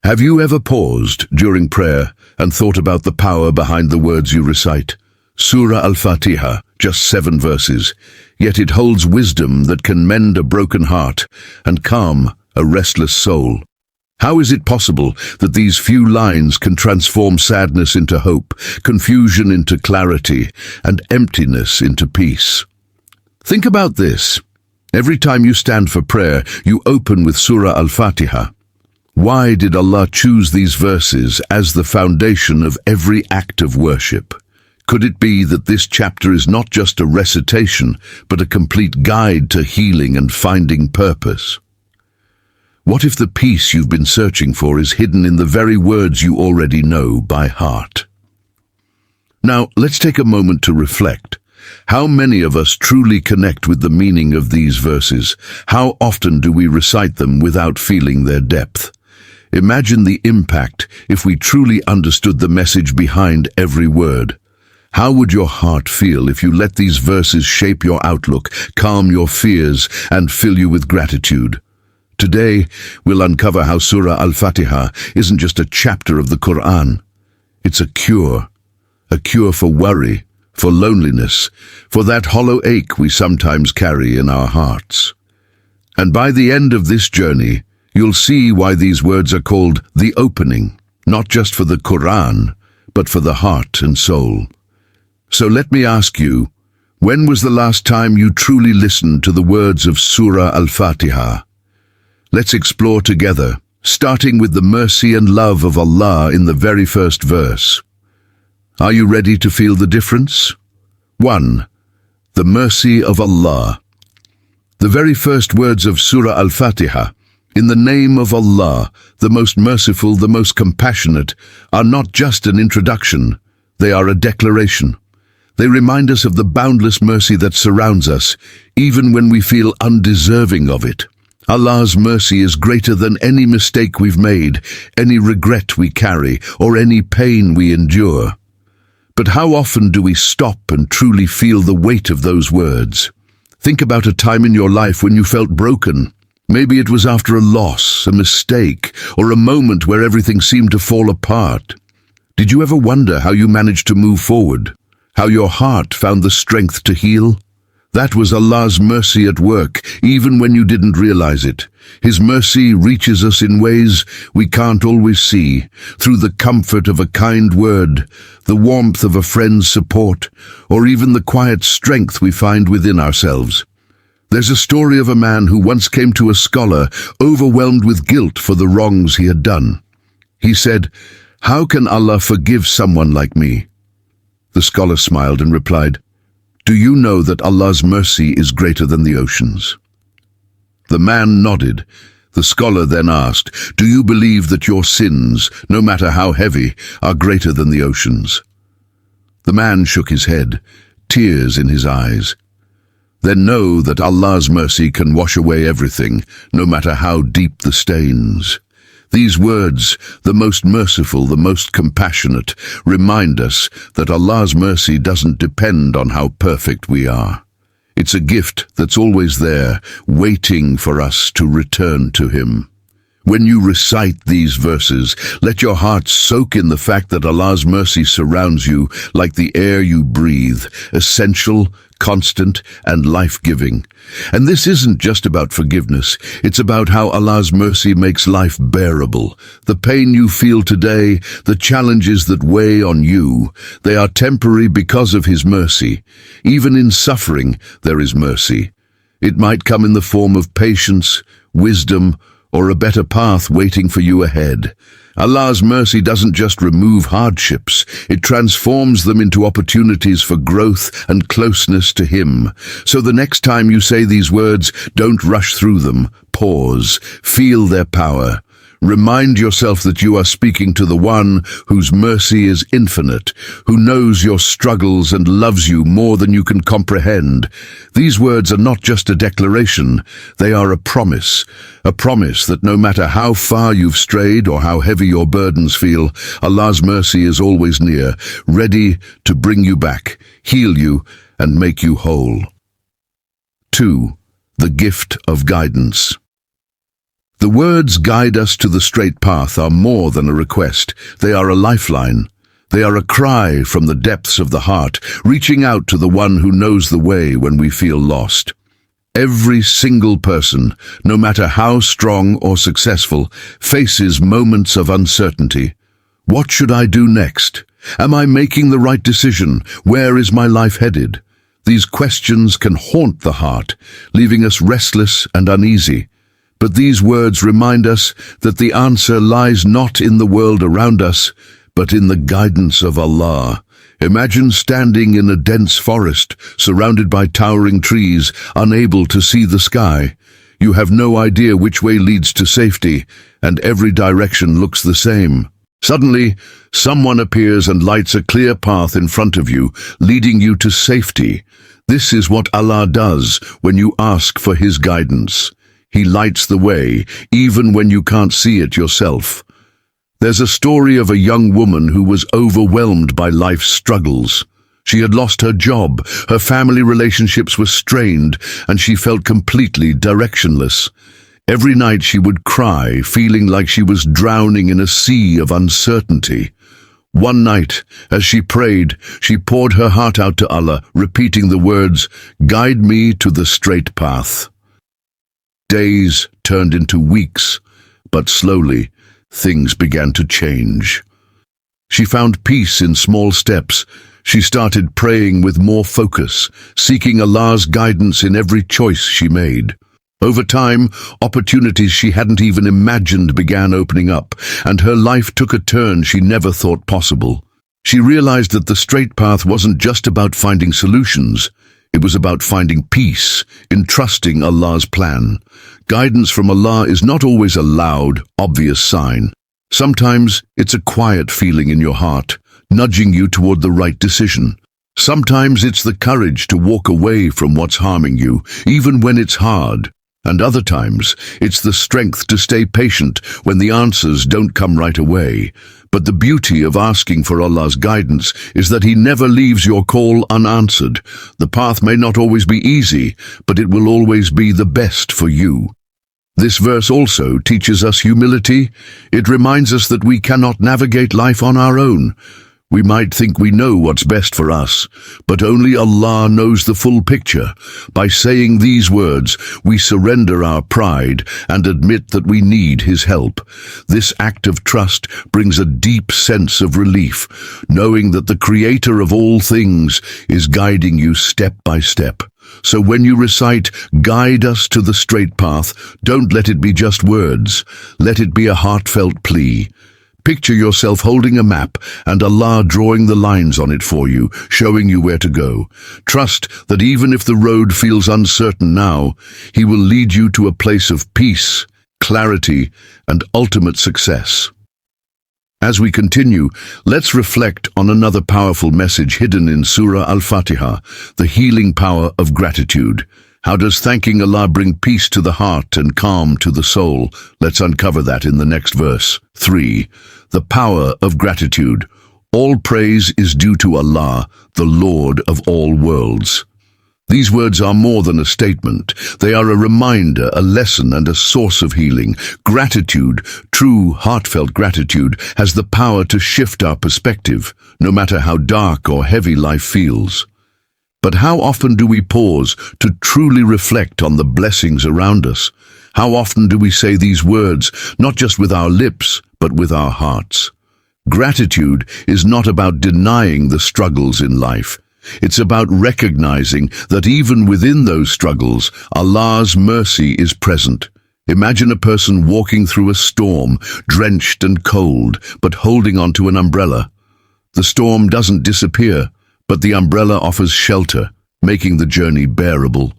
Have you ever paused during prayer and thought about the power behind the words you recite? Surah Al-Fatiha, just 7 verses, yet it holds wisdom that can mend a broken heart and calm a restless soul. How is it possible that these few lines can transform sadness into hope, confusion into clarity, and emptiness into peace? Think about this. Every time you stand for prayer, you open with Surah Al-Fatiha. Why did Allah choose these verses as the foundation of every act of worship? Could it be that this chapter is not just a recitation, but a complete guide to healing and finding purpose? What if the peace you've been searching for is hidden in the very words you already know by heart? Now, let's take a moment to reflect. How many of us truly connect with the meaning of these verses? How often do we recite them without feeling their depth? Imagine the impact if we truly understood the message behind every word. How would your heart feel if you let these verses shape your outlook, calm your fears, and fill you with gratitude? Today, we'll uncover how Surah Al-Fatiha isn't just a chapter of the Quran. It's a cure for worry, for loneliness, for that hollow ache we sometimes carry in our hearts. And by the end of this journey, you'll see why these words are called the opening, not just for the Quran, but for the heart and soul. So let me ask you, when was the last time you truly listened to the words of Surah Al-Fatiha? Let's explore together, starting with the mercy and love of Allah in the very first verse. Are you ready to feel the difference? 1. The mercy of Allah. The very first words of Surah Al-Fatiha, in the name of Allah, the most merciful, the most compassionate, are not just an introduction, they are a declaration. They remind us of the boundless mercy that surrounds us, even when we feel undeserving of it. Allah's mercy is greater than any mistake we've made, any regret we carry, or any pain we endure. But how often do we stop and truly feel the weight of those words? Think about a time in your life when you felt broken. Maybe it was after a loss, a mistake, or a moment where everything seemed to fall apart. Did you ever wonder how you managed to move forward? How your heart found the strength to heal? That was Allah's mercy at work, even when you didn't realize it. His mercy reaches us in ways we can't always see, through the comfort of a kind word, the warmth of a friend's support, or even the quiet strength we find within ourselves. There's a story of a man who once came to a scholar, overwhelmed with guilt for the wrongs he had done. He said, "How can Allah forgive someone like me?" The scholar smiled and replied, "Do you know that Allah's mercy is greater than the oceans?" The man nodded. The scholar then asked, "Do you believe that your sins, no matter how heavy, are greater than the oceans?" The man shook his head, tears in his eyes. "Then know that Allah's mercy can wash away everything, no matter how deep the stains." These words, the most merciful, the most compassionate, remind us that Allah's mercy doesn't depend on how perfect we are. It's a gift that's always there, waiting for us to return to Him. When you recite these verses, let your heart soak in the fact that Allah's mercy surrounds you like the air you breathe, essential, constant, and life-giving. And this isn't just about forgiveness, it's about how Allah's mercy makes life bearable. The pain you feel today, the challenges that weigh on you, they are temporary because of His mercy. Even in suffering, there is mercy. It might come in the form of patience, wisdom, or a better path waiting for you ahead. Allah's mercy doesn't just remove hardships, it transforms them into opportunities for growth and closeness to Him. So the next time you say these words, don't rush through them. Pause, feel their power. Remind yourself that you are speaking to the one whose mercy is infinite, who knows your struggles and loves you more than you can comprehend. These words are not just a declaration, they are a promise that no matter how far you've strayed or how heavy your burdens feel, Allah's mercy is always near, ready to bring you back, heal you, and make you whole. 2. The gift of guidance. The words "guide us to the straight path" are more than a request. They are a lifeline. They are a cry from the depths of the heart, reaching out to the one who knows the way when we feel lost. Every single person, no matter how strong or successful, faces moments of uncertainty. What should I do next? Am I making the right decision? Where is my life headed? These questions can haunt the heart, leaving us restless and uneasy. But these words remind us that the answer lies not in the world around us, but in the guidance of Allah. Imagine standing in a dense forest, surrounded by towering trees, unable to see the sky. You have no idea which way leads to safety, and every direction looks the same. Suddenly, someone appears and lights a clear path in front of you, leading you to safety. This is what Allah does when you ask for His guidance. He lights the way, even when you can't see it yourself. There's a story of a young woman who was overwhelmed by life's struggles. She had lost her job, her family relationships were strained, and she felt completely directionless. Every night she would cry, feeling like she was drowning in a sea of uncertainty. One night, as she prayed, she poured her heart out to Allah, repeating the words, "Guide me to the straight path." Days turned into weeks, but slowly, things began to change. She found peace in small steps. She started praying with more focus, seeking Allah's guidance in every choice she made. Over time, opportunities she hadn't even imagined began opening up, and her life took a turn she never thought possible. She realized that the straight path wasn't just about finding solutions. It was about finding peace in trusting Allah's plan. Guidance from Allah is not always a loud, obvious sign. Sometimes it's a quiet feeling in your heart, nudging you toward the right decision. Sometimes it's the courage to walk away from what's harming you, even when it's hard. And other times, it's the strength to stay patient when the answers don't come right away. But the beauty of asking for Allah's guidance is that He never leaves your call unanswered. The path may not always be easy, but it will always be the best for you. This verse also teaches us humility. It reminds us that we cannot navigate life on our own. We might think we know what's best for us, but only Allah knows the full picture. By saying these words, we surrender our pride and admit that we need His help. This act of trust brings a deep sense of relief, knowing that the Creator of all things is guiding you step by step. So when you recite, "Guide us to the straight path," don't let it be just words. Let it be a heartfelt plea. Picture yourself holding a map and Allah drawing the lines on it for you, showing you where to go. Trust that even if the road feels uncertain now, He will lead you to a place of peace, clarity, and ultimate success. As we continue, let's reflect on another powerful message hidden in Surah Al-Fatiha, the healing power of gratitude. How does thanking Allah bring peace to the heart and calm to the soul? Let's uncover that in the next verse. 3. The power of gratitude. All praise is due to Allah, the Lord of all worlds. These words are more than a statement. They are a reminder, a lesson, and a source of healing. Gratitude, true heartfelt gratitude, has the power to shift our perspective, no matter how dark or heavy life feels. But how often do we pause to truly reflect on the blessings around us? How often do we say these words, not just with our lips, but with our hearts? Gratitude is not about denying the struggles in life. It's about recognizing that even within those struggles, Allah's mercy is present. Imagine a person walking through a storm, drenched and cold, but holding onto an umbrella. The storm doesn't disappear, but the umbrella offers shelter, making the journey bearable.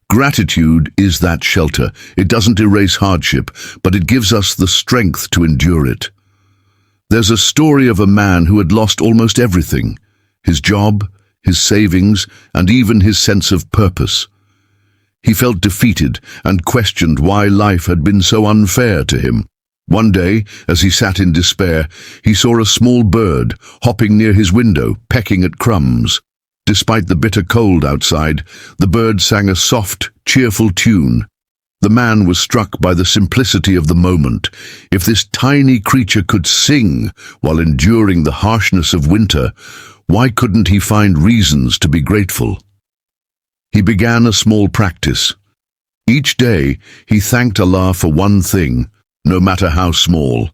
Gratitude is that shelter. It doesn't erase hardship, but it gives us the strength to endure it. There's a story of a man who had lost almost everything: his job, his savings, and even his sense of purpose. He felt defeated and questioned why life had been so unfair to him. One day, as he sat in despair, he saw a small bird hopping near his window, pecking at crumbs. Despite the bitter cold outside, the bird sang a soft, cheerful tune. The man was struck by the simplicity of the moment. If this tiny creature could sing while enduring the harshness of winter, why couldn't he find reasons to be grateful? He began a small practice. Each day, he thanked Allah for one thing, no matter how small.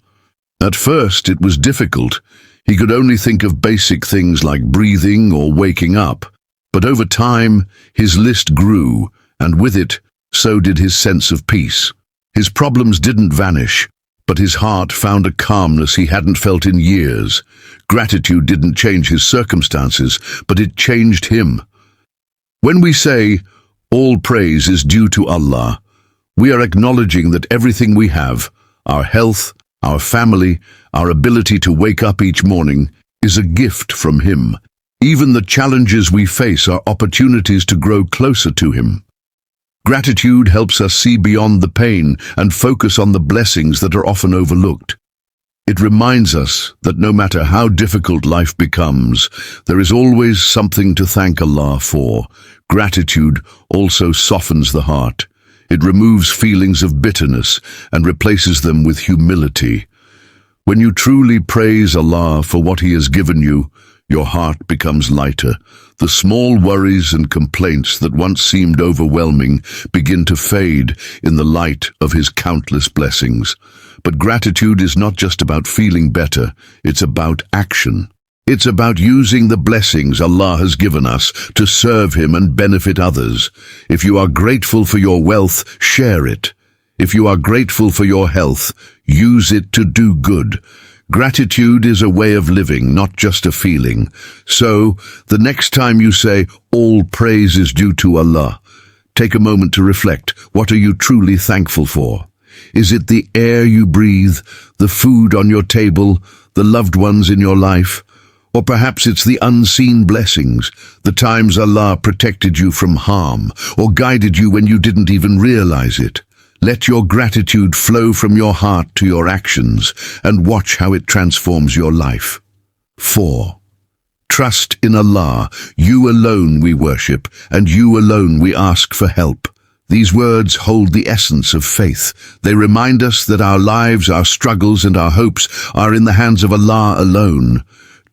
At first, it was difficult. He could only think of basic things like breathing or waking up. But over time, his list grew, and with it, so did his sense of peace. His problems didn't vanish, but his heart found a calmness he hadn't felt in years. Gratitude didn't change his circumstances, but it changed him. When we say, "All praise is due to Allah," we are acknowledging that everything we have, our health, our family, our ability to wake up each morning, is a gift from Him. Even the challenges we face are opportunities to grow closer to Him. Gratitude helps us see beyond the pain and focus on the blessings that are often overlooked. It reminds us that no matter how difficult life becomes, there is always something to thank Allah for. Gratitude also softens the heart. It removes feelings of bitterness and replaces them with humility. When you truly praise Allah for what He has given you, your heart becomes lighter. The small worries and complaints that once seemed overwhelming begin to fade in the light of His countless blessings. But gratitude is not just about feeling better, it's about action. It's about using the blessings Allah has given us to serve Him and benefit others. If you are grateful for your wealth, share it. If you are grateful for your health, use it to do good. Gratitude is a way of living, not just a feeling. So, the next time you say, "All praise is due to Allah," take a moment to reflect. What are you truly thankful for? Is it the air you breathe, the food on your table, the loved ones in your life? Or perhaps it's the unseen blessings, the times Allah protected you from harm, or guided you when you didn't even realize it. Let your gratitude flow from your heart to your actions, and watch how it transforms your life. 4. Trust in Allah. You alone we worship, and you alone we ask for help. These words hold the essence of faith. They remind us that our lives, our struggles, and our hopes are in the hands of Allah alone.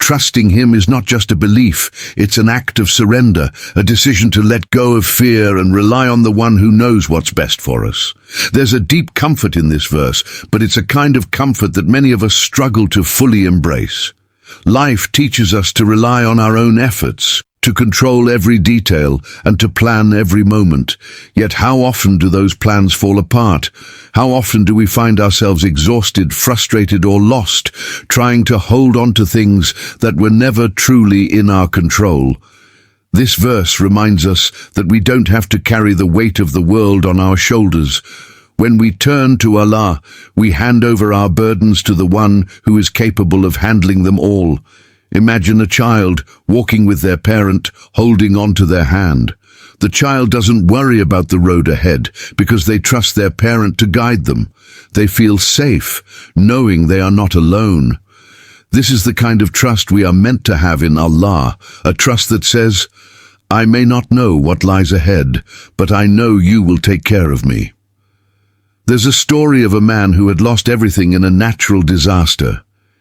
Trusting Him is not just a belief, it's an act of surrender, a decision to let go of fear and rely on the one who knows what's best for us. There's a deep comfort in this verse, but it's a kind of comfort that many of us struggle to fully embrace. Life teaches us to rely on our own efforts, to control every detail, and to plan every moment. Yet how often do those plans fall apart? How often do we find ourselves exhausted, frustrated, or lost, trying to hold on to things that were never truly in our control? This verse reminds us that we don't have to carry the weight of the world on our shoulders. When we turn to Allah, we hand over our burdens to the one who is capable of handling them all. Imagine a child walking with their parent, holding on to their hand. The child doesn't worry about the road ahead because they trust their parent to guide them. They feel safe, knowing they are not alone. This is the kind of trust we are meant to have in Allah, a trust that says, "I may not know what lies ahead, but I know you will take care of me." There's a story of a man who had lost everything in a natural disaster.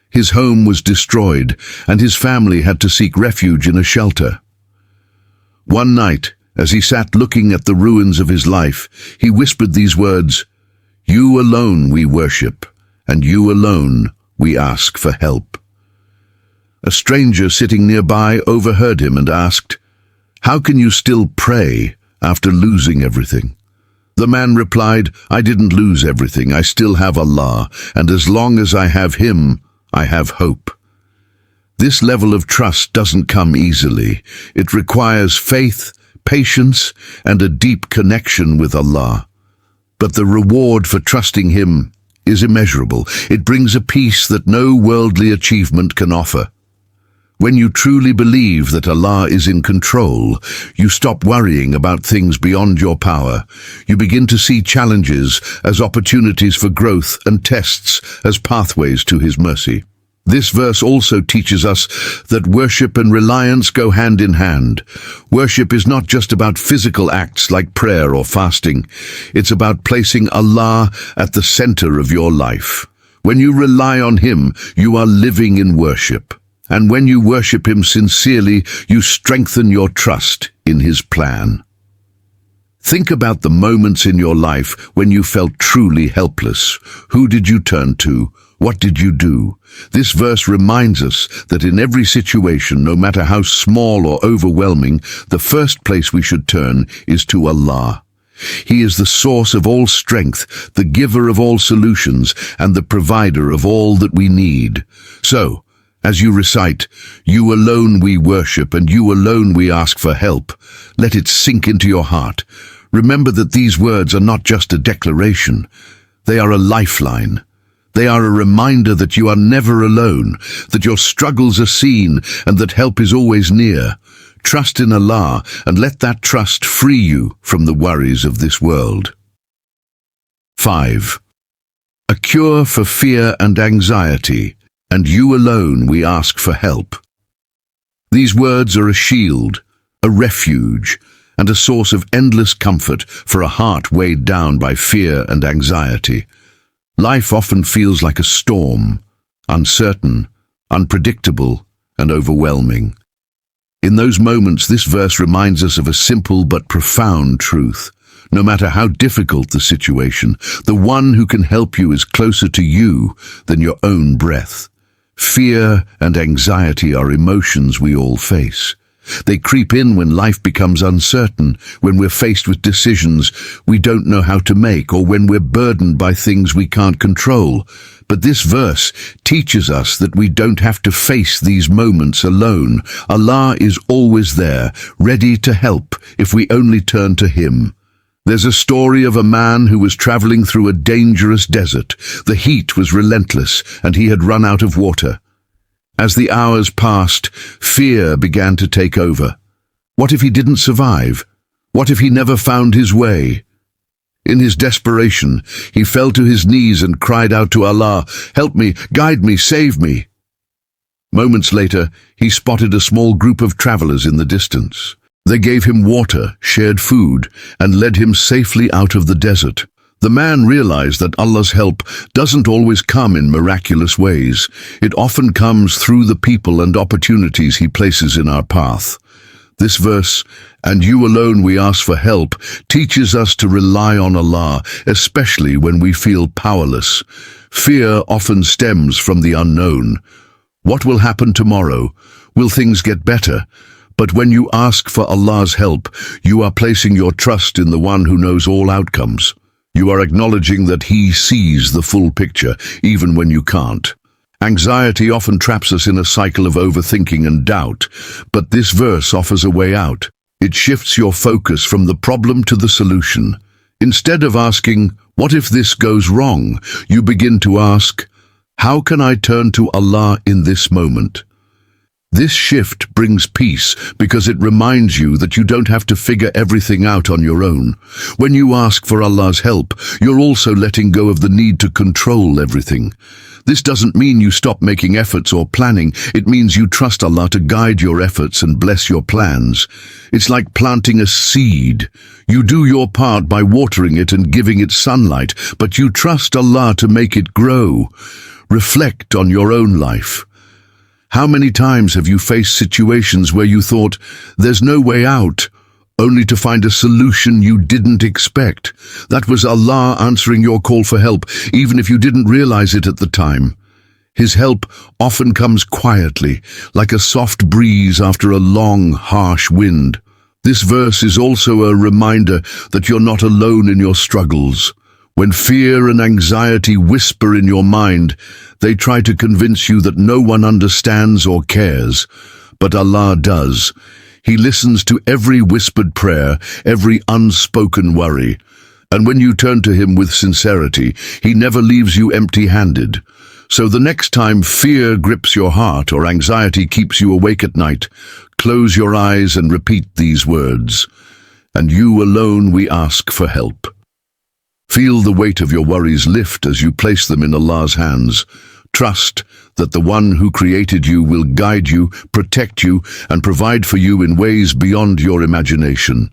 His home was destroyed, and his family had to seek refuge in a shelter. One night, as he sat looking at the ruins of his life, he whispered these words, "You alone we worship, and you alone we ask for help." A stranger sitting nearby overheard him and asked, "How can you still pray after losing everything?" The man replied, "I didn't lose everything, I still have Allah, and as long as I have Him, I have hope." This level of trust doesn't come easily. It requires faith, patience, and a deep connection with Allah. But the reward for trusting Him is immeasurable. It brings a peace that no worldly achievement can offer. When you truly believe that Allah is in control, you stop worrying about things beyond your power. You begin to see challenges as opportunities for growth and tests as pathways to His mercy. This verse also teaches us that worship and reliance go hand in hand. Worship is not just about physical acts like prayer or fasting. It's about placing Allah at the center of your life. When you rely on Him, you are living in worship. And when you worship Him sincerely, you strengthen your trust in His plan. Think about the moments in your life when you felt truly helpless. Who did you turn to? What did you do? This verse reminds us that in every situation, no matter how small or overwhelming, the first place we should turn is to Allah. He is the source of all strength, the giver of all solutions, and the provider of all that we need. So, as you recite, "You alone we worship, and you alone we ask for help," let it sink into your heart. Remember that these words are not just a declaration. They are a lifeline. They are a reminder that you are never alone, that your struggles are seen, and that help is always near. Trust in Allah, and let that trust free you from the worries of this world. 5. A cure for fear and anxiety, and you alone we ask for help. These words are a shield, a refuge, and a source of endless comfort for a heart weighed down by fear and anxiety. Life often feels like a storm, uncertain, unpredictable, and overwhelming. In those moments, this verse reminds us of a simple but profound truth. No matter how difficult the situation, the one who can help you is closer to you than your own breath. Fear and anxiety are emotions we all face. They creep in when life becomes uncertain, when we're faced with decisions we don't know how to make, or when we're burdened by things we can't control. But this verse teaches us that we don't have to face these moments alone. Allah is always there, ready to help if we only turn to Him. There's a story of a man who was traveling through a dangerous desert. The heat was relentless, and he had run out of water. As the hours passed, fear began to take over. What if he didn't survive? What if he never found his way? In his desperation, he fell to his knees and cried out to Allah, "Help me, guide me, save me." Moments later, he spotted a small group of travelers in the distance. They gave him water, shared food, and led him safely out of the desert. The man realized that Allah's help doesn't always come in miraculous ways. It often comes through the people and opportunities He places in our path. This verse, "And you alone we ask for help," teaches us to rely on Allah, especially when we feel powerless. Fear often stems from the unknown. What will happen tomorrow? Will things get better? But when you ask for Allah's help, you are placing your trust in the one who knows all outcomes. You are acknowledging that He sees the full picture, even when you can't. Anxiety often traps us in a cycle of overthinking and doubt, but this verse offers a way out. It shifts your focus from the problem to the solution. Instead of asking, "What if this goes wrong?" you begin to ask, "How can I turn to Allah in this moment?" This shift brings peace because it reminds you that you don't have to figure everything out on your own. When you ask for Allah's help, you're also letting go of the need to control everything. This doesn't mean you stop making efforts or planning. It means you trust Allah to guide your efforts and bless your plans. It's like planting a seed. You do your part by watering it and giving it sunlight, but you trust Allah to make it grow. Reflect on your own life. How many times have you faced situations where you thought, "There's no way out," only to find a solution you didn't expect? That was Allah answering your call for help, even if you didn't realize it at the time. His help often comes quietly, like a soft breeze after a long, harsh wind. This verse is also a reminder that you're not alone in your struggles. When fear and anxiety whisper in your mind, they try to convince you that no one understands or cares. But Allah does. He listens to every whispered prayer, every unspoken worry. And when you turn to Him with sincerity, He never leaves you empty-handed. So the next time fear grips your heart or anxiety keeps you awake at night, close your eyes and repeat these words. "And you alone we ask for help." Feel the weight of your worries lift as you place them in Allah's hands. Trust that the one who created you will guide you, protect you, and provide for you in ways beyond your imagination.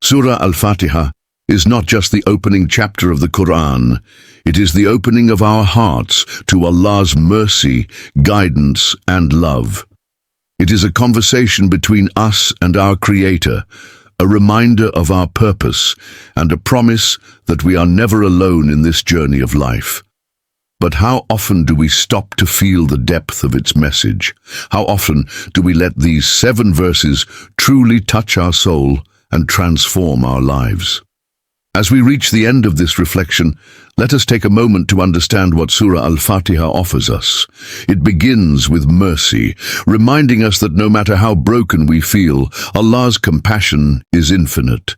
Surah Al-Fatiha is not just the opening chapter of the Quran. It is the opening of our hearts to Allah's mercy, guidance, and love. It is a conversation between us and our Creator, a reminder of our purpose, and a promise that we are never alone in this journey of life. But how often do we stop to feel the depth of its message? How often do we let these 7 verses truly touch our soul and transform our lives? As we reach the end of this reflection, let us take a moment to understand what Surah Al-Fatiha offers us. It begins with mercy, reminding us that no matter how broken we feel, Allah's compassion is infinite.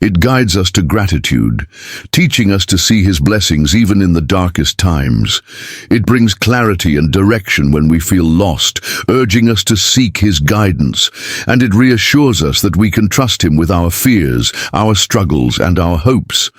It guides us to gratitude, teaching us to see His blessings even in the darkest times. It brings clarity and direction when we feel lost, urging us to seek His guidance, and it reassures us that we can trust Him with our fears, our struggles, and our hopes.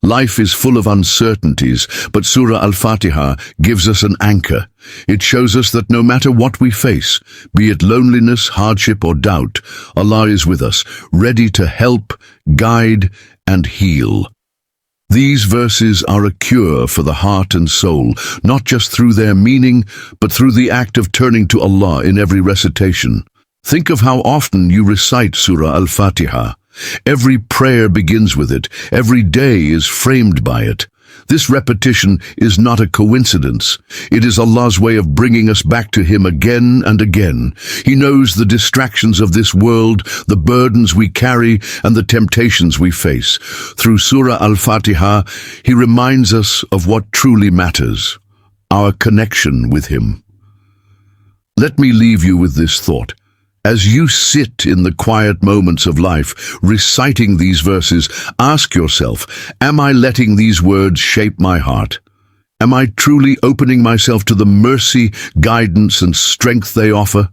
Life is full of uncertainties, but Surah Al-Fatiha gives us an anchor. It shows us that no matter what we face, be it loneliness, hardship, or doubt, Allah is with us, ready to help, guide, and heal. These verses are a cure for the heart and soul, not just through their meaning, but through the act of turning to Allah in every recitation. Think of how often you recite Surah Al-Fatiha. Every prayer begins with it. Every day is framed by it. This repetition is not a coincidence. It is Allah's way of bringing us back to Him again and again. He knows the distractions of this world, the burdens we carry, and the temptations we face. Through Surah Al-Fatiha, He reminds us of what truly matters, our connection with Him. Let me leave you with this thought. As you sit in the quiet moments of life, reciting these verses, ask yourself, am I letting these words shape my heart? Am I truly opening myself to the mercy, guidance, and strength they offer?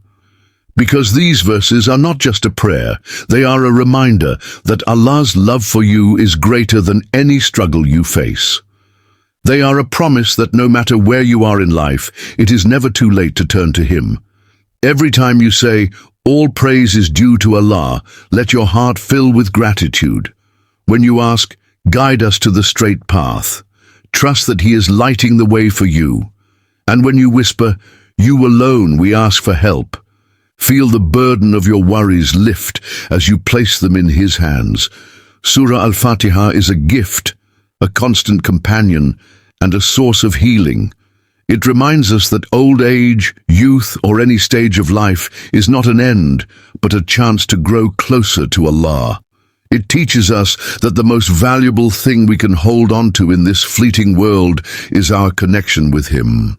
Because these verses are not just a prayer, they are a reminder that Allah's love for you is greater than any struggle you face. They are a promise that no matter where you are in life, it is never too late to turn to Him. Every time you say, "All praise is due to Allah," let your heart fill with gratitude. When you ask, "Guide us to the straight path," trust that He is lighting the way for you. And when you whisper, "You alone we ask for help," feel the burden of your worries lift as you place them in His hands. Surah Al-Fatiha is a gift, a constant companion, and a source of healing. It reminds us that old age, youth, or any stage of life is not an end, but a chance to grow closer to Allah. It teaches us that the most valuable thing we can hold on to in this fleeting world is our connection with Him.